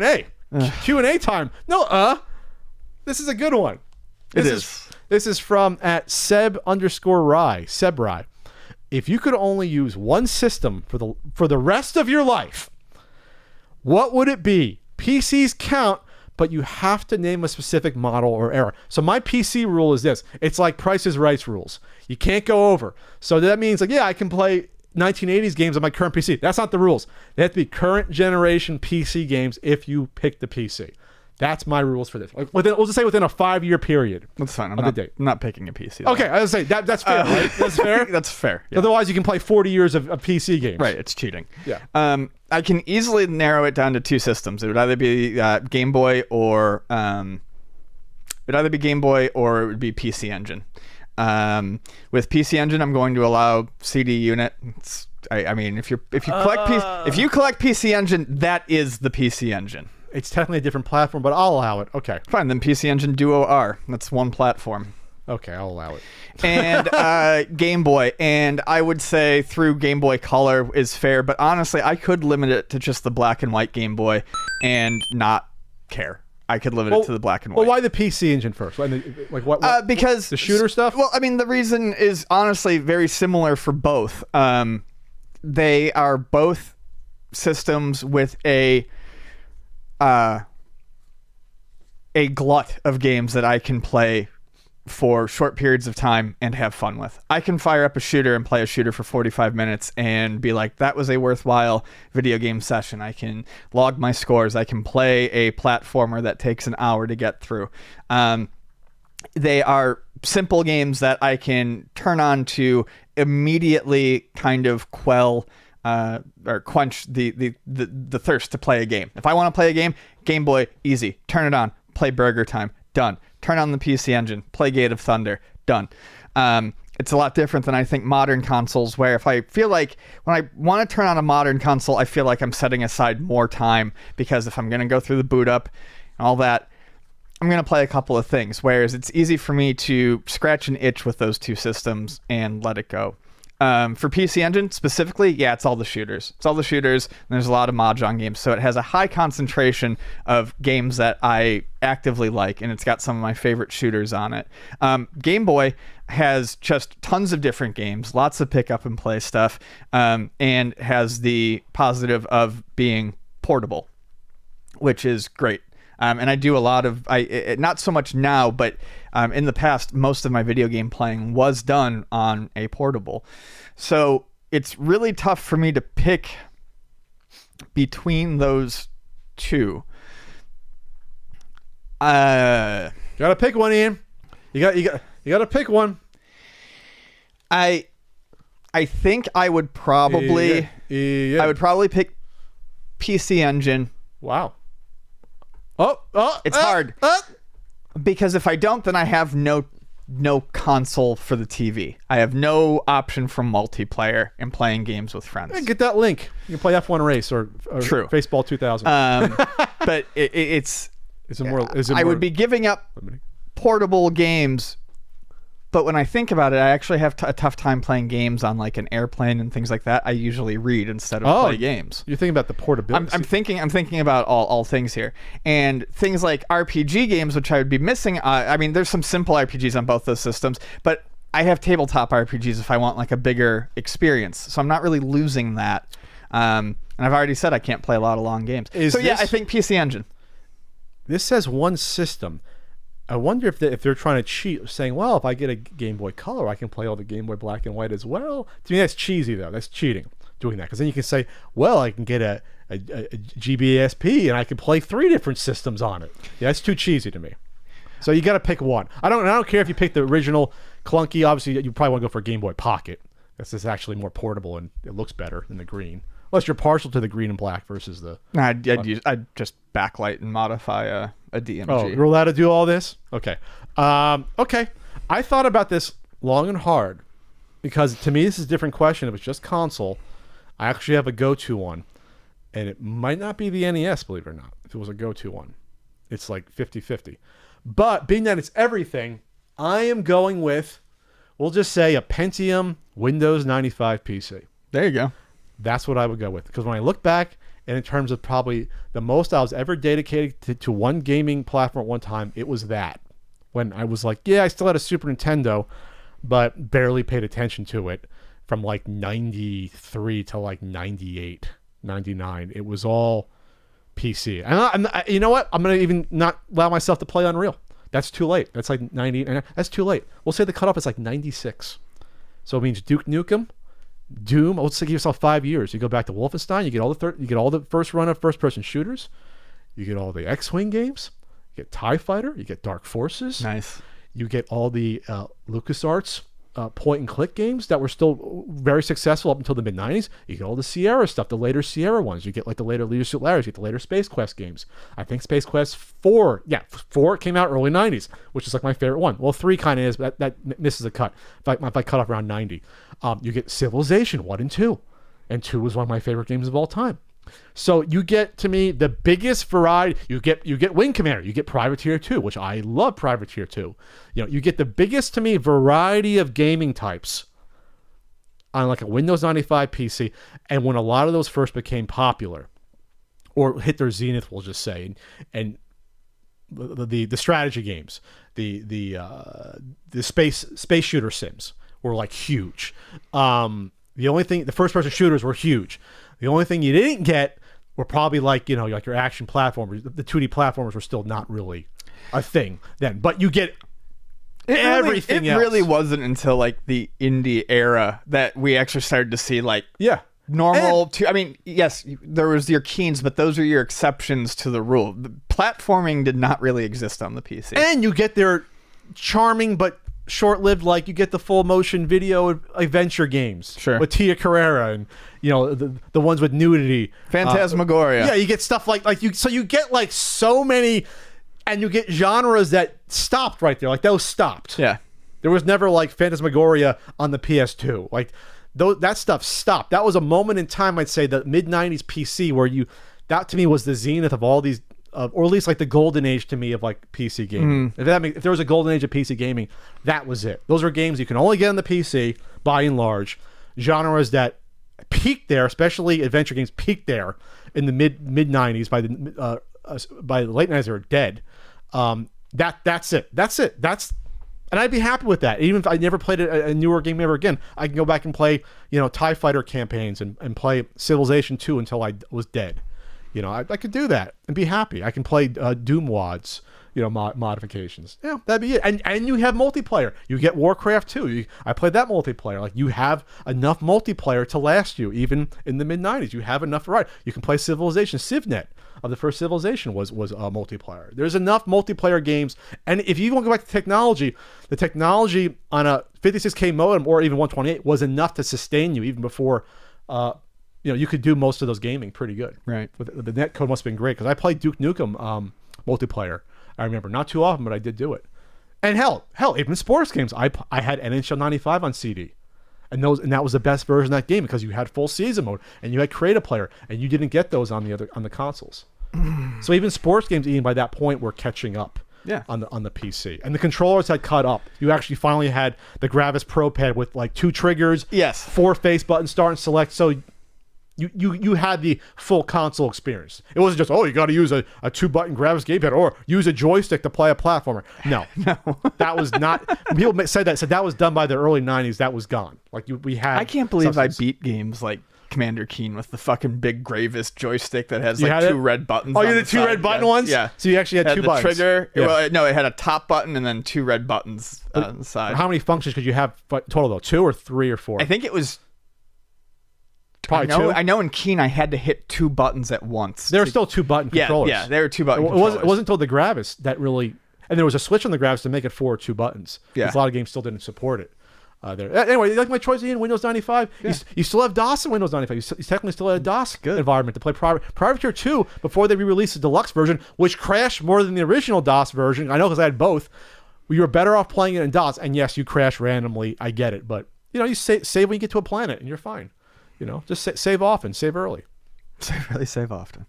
Hey, Q&A time. No, this is a good one. This is from at Seb_Rye, Sebry. If you could only use one system for the rest of your life, what would it be? PCs count, but you have to name a specific model or era. So my PC rule is this. It's like Price is Right rules. You can't go over. So that means like, yeah, I can play 1980s games on my current PC. That's not the rules. They have to be current generation PC games if you pick the PC. That's my rules for this. Like we'll just say within a 5-year period. That's fine. I'm not picking a PC. Okay, I was say that's fair, right? That's fair. That's fair. Yeah. Otherwise, you can play 40 years of PC games. Right, it's cheating. Yeah. I can easily narrow it down to two systems. It would either be Game Boy or it would be PC Engine. With PC Engine, I'm going to allow CD Unit. I mean, if you collect PC Engine, that is the PC Engine. It's technically a different platform, but I'll allow it. Okay. Fine, then PC Engine Duo R. That's one platform. Okay, I'll allow it. And Game Boy. And I would say through Game Boy Color is fair, but honestly, I could limit it to just the black and white Game Boy and not care. I could limit it to the black and white. Well, why the PC Engine first? What because the shooter stuff? Well, I mean, the reason is honestly very similar for both. They are both systems with a glut of games that I can play for short periods of time and have fun with. I can fire up a shooter and play a shooter for 45 minutes and be like, that was a worthwhile video game session. I can log my scores. I can play a platformer that takes an hour to get through. They are simple games that I can turn on to immediately kind of quell or quench the thirst to play a game. If I want to play a game, Game Boy, easy. Turn it on. Play Burger Time. Done. Turn on the PC Engine. Play Gate of Thunder. Done. It's a lot different than I think modern consoles, where if I feel like when I want to turn on a modern console, I feel like I'm setting aside more time, because if I'm going to go through the boot up and all that, I'm going to play a couple of things. Whereas it's easy for me to scratch an itch with those two systems and let it go. For PC Engine specifically, yeah, it's all the shooters. It's all the shooters, and there's a lot of Mahjong games. So it has a high concentration of games that I actively like, and it's got some of my favorite shooters on it. Game Boy has just tons of different games, lots of pick up and play stuff, and has the positive of being portable, which is great. And I do a lot of, not so much now, but in the past, most of my video game playing was done on a portable. So it's really tough for me to pick between those two. Gotta pick one, Ian. You gotta pick one. I think I would probably I would probably pick PC Engine. Wow. It's hard. Because if I don't, then I have no console for the TV. I have no option for multiplayer and playing games with friends. Get that link. You can play F1 Race or True. Baseball 2000. But I would be giving up portable games. But when I think about it, I actually have a tough time playing games on like an airplane and things like that. I usually read instead of play games. You're thinking about the portability. I'm thinking about all things here, and things like RPG games, which I would be missing. I mean, there's some simple RPGs on both those systems, but I have tabletop RPGs if I want like a bigger experience. So I'm not really losing that. And I've already said I can't play a lot of long games. I think PC Engine. This says one system. I wonder if they're trying to cheat, saying, well, if I get a Game Boy Color, I can play all the Game Boy Black and White as well. To me, that's cheesy, though. That's cheating, doing that. Because then you can say, well, I can get a GBASP, and I can play 3 different systems on it. Yeah, that's too cheesy to me. So you got to pick one. I don't care if you pick the original clunky. Obviously, you probably want to go for a Game Boy Pocket. This is actually more portable, and it looks better than the green. Unless you're partial to the green and black versus the... I'd just backlight and modify a DMG. Oh, you're allowed to do all this? Okay. Okay. I thought about this long and hard, because to me this is a different question. If it's just console, I actually have a go-to one, and it might not be the NES, believe it or not, if it was a go-to one. It's like 50-50. But being that it's everything, I am going with, we'll just say, a Pentium Windows 95 PC. There you go. That's what I would go with, because when I look back and in terms of probably the most I was ever dedicated to one gaming platform at one time, it was that. When I was like, yeah, I still had a Super Nintendo, but barely paid attention to it from like 93 to like 98, 99. It was all PC. And you know what? I'm going to even not allow myself to play Unreal. That's too late. That's like 90. That's too late. We'll say the cutoff is like 96. So it means Duke Nukem, Doom. Let's say give yourself 5 years. You go back to Wolfenstein. You get all the first run of first-person shooters. You get all the X-Wing games. You get TIE Fighter. You get Dark Forces. Nice. You get all the LucasArts point-and-click games that were still very successful up until the mid-90s. You get all the Sierra stuff, the later Sierra ones. You get like the later Leadership Ladders. You get the later Space Quest games. I think Space Quest 4, 4 came out early 90s, which is like my favorite one. Well, 3 kind of is, but that misses a cut. If I cut off around 90. You get Civilization 1 and 2. And 2 was one of my favorite games of all time. So you get, to me, the biggest variety. You get Wing Commander. You get Privateer 2, which I love Privateer 2. You get the biggest, to me, variety of gaming types on like a Windows 95 PC. And when a lot of those first became popular or hit their zenith, we'll just say, and the strategy games, the space shooter sims were like huge. The first person shooters were huge. The only thing you didn't get were probably like your action platformers. The 2D platformers were still not really a thing then. But you get everything else. It really wasn't until like the indie era that we actually started to see like normal. I mean, yes, there was your Keens, but those are your exceptions to the rule. The platforming did not really exist on the PC. And you get their charming but short-lived, like you get the full motion video adventure games with Tia Carrera and the ones with nudity, Phantasmagoria. You get stuff like you get like so many, and you get genres that stopped right there, like those stopped. There was never like Phantasmagoria on the PS2, like that stuff stopped. That was a moment in time, I'd say, the mid-90s PC where that to me was the zenith of all these, or at least like the golden age to me of like PC gaming. If there was a golden age of PC gaming, that was it. Those are games you can only get on the PC by and large. Genres that peaked there, especially adventure games, peaked there in the mid 90s. By the late 90s, they were dead. That's it. And I'd be happy with that. Even if I never played a newer game ever again, I can go back and play TIE Fighter campaigns and play Civilization 2 until I was dead. I could do that and be happy. I can play Doom WADs, modifications. Yeah, that'd be it. And you have multiplayer. You get Warcraft 2. I played that multiplayer. Like, you have enough multiplayer to last you, even in the mid-90s. You have enough variety. You can play Civilization. CivNet of the first Civilization was multiplayer. There's enough multiplayer games. And if you want to go back to technology, the technology on a 56K modem or even 128 was enough to sustain you even before... you could do most of those gaming pretty good. Right. The netcode must have been great because I played Duke Nukem multiplayer. I remember, not too often, but I did do it. And hell, even sports games. I had NHL 95 on CD, and that was the best version of that game because you had full season mode and you had Creative Player, and you didn't get those on the consoles. So even sports games, even by that point, were catching up. On the PC, and the controllers had caught up. You actually finally had the Gravis Pro Pad with like 2 triggers, 4 face buttons, start and select. So you had the full console experience. It wasn't just, you got to use a 2-button Gravis gamepad or use a joystick to play a platformer. No, that was not. People said that was done by the early 90s. That was gone. Like we had. I can't believe I beat games like Commander Keen with the fucking big Gravis joystick that has like 2 red buttons. Oh, you had the 2 red button ones? Yeah. So you actually had 2 buttons. Trigger. Yeah. Well, no, it had a top button and then 2 red buttons on the side. How many functions could you have total though? 2 or 3 or 4? I think it was. Probably 2. I know in Keen I had to hit 2 buttons at once. There were still 2-button controllers. Yeah, they were 2-button controllers. It wasn't until the Gravis that really... And there was a switch on the Gravis to make it 4 or 2 buttons. Yeah. A lot of games still didn't support it. There. Anyway, you like my choice in Windows 95? Yeah. You still have DOS in Windows 95. You technically still had a DOS environment to play Privateer 2 before they re-released the deluxe version, which crashed more than the original DOS version. I know because I had both. You were better off playing it in DOS. And yes, you crash randomly. I get it. But, you save when you get to a planet and you're fine. Just save often, save early. Save often.